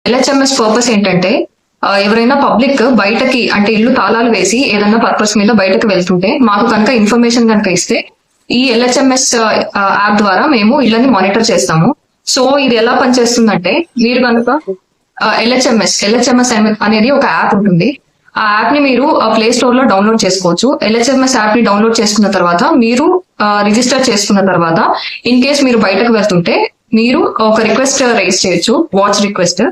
LHMS purpose ఏంటంటే ఎవరైనా public బయటకి అంటే ఇల్లు తాళాలు వేసి ఏదన్నా పర్పస్ మీద బయటకు వెళ్తుంటే మాకు కనుక ఇన్ఫర్మేషన్ కనుక ఇస్తే ఈ ఎల్హెచ్ఎంఎస్ యాప్ ద్వారా మేము ఇళ్ళని మానిటర్ చేస్తాము. సో ఇది ఎలా పనిచేస్తుందంటే మీరు కనుక ఎల్హెచ్ఎంఎస్ అనేది ఒక యాప్ ఉంటుంది. ఆ యాప్ ని మీరు ప్లే స్టోర్ లో డౌన్లోడ్ చేసుకోవచ్చు. ఎల్హెచ్ఎంఎస్ యాప్ ని డౌన్లోడ్ చేసుకున్న తర్వాత మీరు రిజిస్టర్ చేసుకున్న తర్వాత ఇన్ కేస్ మీరు బయటకు వెళ్తుంటే మీరు ఒక రిక్వెస్ట్ రైజ్ చేయొచ్చు, వాచ్ రిక్వెస్ట్.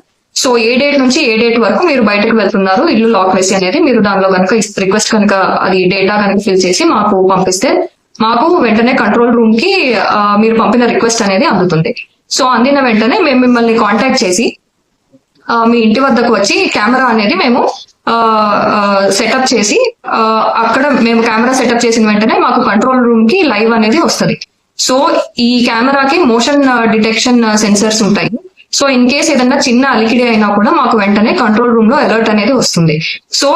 సో ఏ డేట్ నుంచి ఏ డేట్ వరకు మీరు బయటకు వెళ్తున్నారు ఇల్లు లాక్ వేసి అనేది మీరు దానిలో కనుక రిక్వెస్ట్ కనుక అది డేటా కనుక ఫిల్ చేసి మాకు పంపిస్తే మాకు వెంటనే కంట్రోల్ రూమ్ కి మీరు పంపిన రిక్వెస్ట్ అనేది అందుతుంది. సో అందిన వెంటనే మేము మిమ్మల్ని కాంటాక్ట్ చేసి మీ ఇంటి వద్దకు వచ్చి కెమెరా అనేది మేము సెటప్ చేసి అక్కడ మేము కెమెరా సెటప్ చేసిన వెంటనే మాకు కంట్రోల్ రూమ్ కి లైవ్ అనేది వస్తుంది. సో ఈ కెమెరాకి మోషన్ డిటెక్షన్ సెన్సర్స్ ఉంటాయి. సో ఇన్ కేస్ ఏదన్నా చిన్న అలికిడి అయినా కూడా మాకు వెంటనే కంట్రోల్ రూమ్ లో అలర్ట్ అనేది వస్తుంది. సో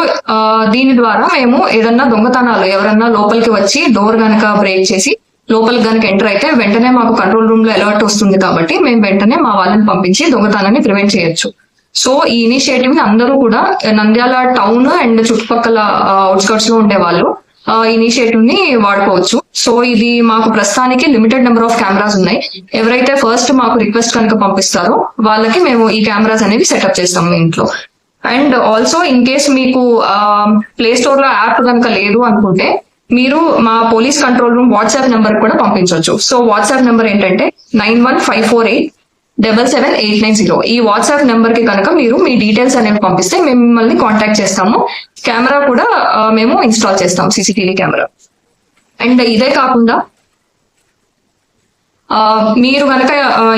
దీని ద్వారా మేము ఏదన్నా దొంగతనాలు ఎవరన్నా లోపలికి వచ్చి డోర్ గనక బ్రేక్ చేసి లోపలికి గనక ఎంటర్ అయితే వెంటనే మాకు కంట్రోల్ రూమ్ లో అలర్ట్ వస్తుంది. కాబట్టి మేము వెంటనే మా వాళ్ళని పంపించి దొంగతనాన్ని ప్రివెంట్ చేయొచ్చు. సో ఈ ఇనిషియేటివ్ ని అందరూ కూడా నంద్యాల టౌన్ అండ్ చుట్టుపక్కల అవుట్స్కర్ట్స్ లో ఉండే వాళ్ళు ఇనిషియేటివ్ ని వాడుకోవచ్చు. సో ఇది మాకు ప్రస్తుతానికి లిమిటెడ్ నెంబర్ ఆఫ్ కెమెరాస్ ఉన్నాయి. ఎవరైతే ఫస్ట్ మాకు రిక్వెస్ట్ కనుక పంపిస్తారో వాళ్ళకి మేము ఈ కెమెరాస్ అనేవి సెటప్ చేస్తాం మీ ఇంట్లో. అండ్ ఆల్సో ఇన్ కేస్ మీకు ప్లే స్టోర్ లో యాప్ కనుక లేదు అనుకుంటే మీరు మా police control room WhatsApp number కూడా పంపించవచ్చు. సో వాట్సాప్ నెంబర్ ఏంటంటే 9154877890. ఈ వాట్సాప్ నెంబర్ కి కనుక మీరు మీ డీటెయిల్స్ అనేవి పంపిస్తే మేము మిమ్మల్ని కాంటాక్ట్ చేస్తాము. కెమెరా కూడా మేము ఇన్స్టాల్ చేస్తాం, సీసీటీవీ కెమెరా. అండ్ ఇదే కాకుండా మీరు కనుక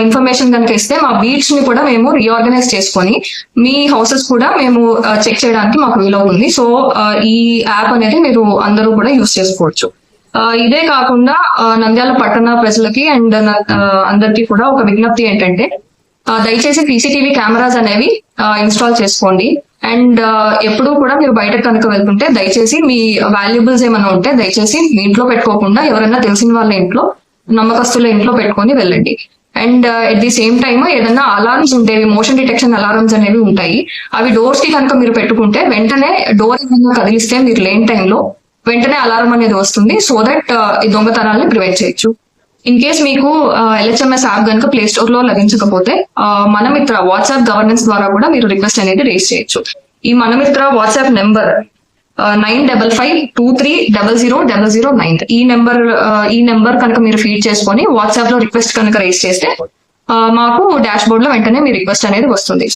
ఇన్ఫర్మేషన్ కనుక ఇస్తే మా బీట్స్ ని కూడా మేము రీఆర్గనైజ్ చేసుకొని మీ హౌసెస్ కూడా మేము చెక్ చేయడానికి మాకు వీలవుతుంది. సో ఈ యాప్ అనేది మీరు అందరూ కూడా యూస్ చేసుకోవచ్చు. ఇదే కాకుండా నంద్యాల పట్టణ ప్రజలకి అండ్ అందరికి కూడా ఒక విజ్ఞప్తి ఏంటంటే దయచేసి సీసీటీవీ కెమెరాస్ అనేవి ఇన్స్టాల్ చేసుకోండి. అండ్ ఎప్పుడూ కూడా మీరు బయటకు కనుక వెళ్తుంటే దయచేసి మీ వాల్యుబుల్స్ ఏమైనా ఉంటే దయచేసి మీ ఇంట్లో పెట్టుకోకుండా ఎవరైనా తెలిసిన వాళ్ళ ఇంట్లో, నమ్మకస్తుల ఇంట్లో పెట్టుకొని వెళ్ళండి. And at the same time ఏదైనా అలారమ్స్ ఉంటాయి, మోషన్ డిటెక్షన్ అలారమ్స్ అనేవి ఉంటాయి. అవి డోర్స్ కి కనుక మీరు పెట్టుకుంటే వెంటనే డోర్ ఏమైనా కదిలిస్తే మీరు లేని టైంలో వెంటనే అలారం అనేది వస్తుంది. సో దట్ ఈ దొంగతనాన్ని ప్రివెంట్ చేయొచ్చు. ఇన్ కేస్ మీకు ఎల్హెచ్ఎంఎస్ యాప్ కనుక ప్లే స్టోర్ లో లభించకపోతే మనమిత్ర వాట్సాప్ గవర్నెన్స్ ద్వారా కూడా మీరు రిక్వెస్ట్ అనేది రేస్ చేయొచ్చు. ఈ మనమిత్ర వాట్సాప్ నెంబర్ 9552300009. ఈ నెంబర్ కనుక మీరు ఫీడ్ చేసుకొని వాట్సాప్ లో రిక్వెస్ట్ కనుక రేస్ చేస్తే మాకు డాష్ బోర్డ్ లో వెంటనే మీ రిక్వెస్ట్ అనేది వస్తుంది.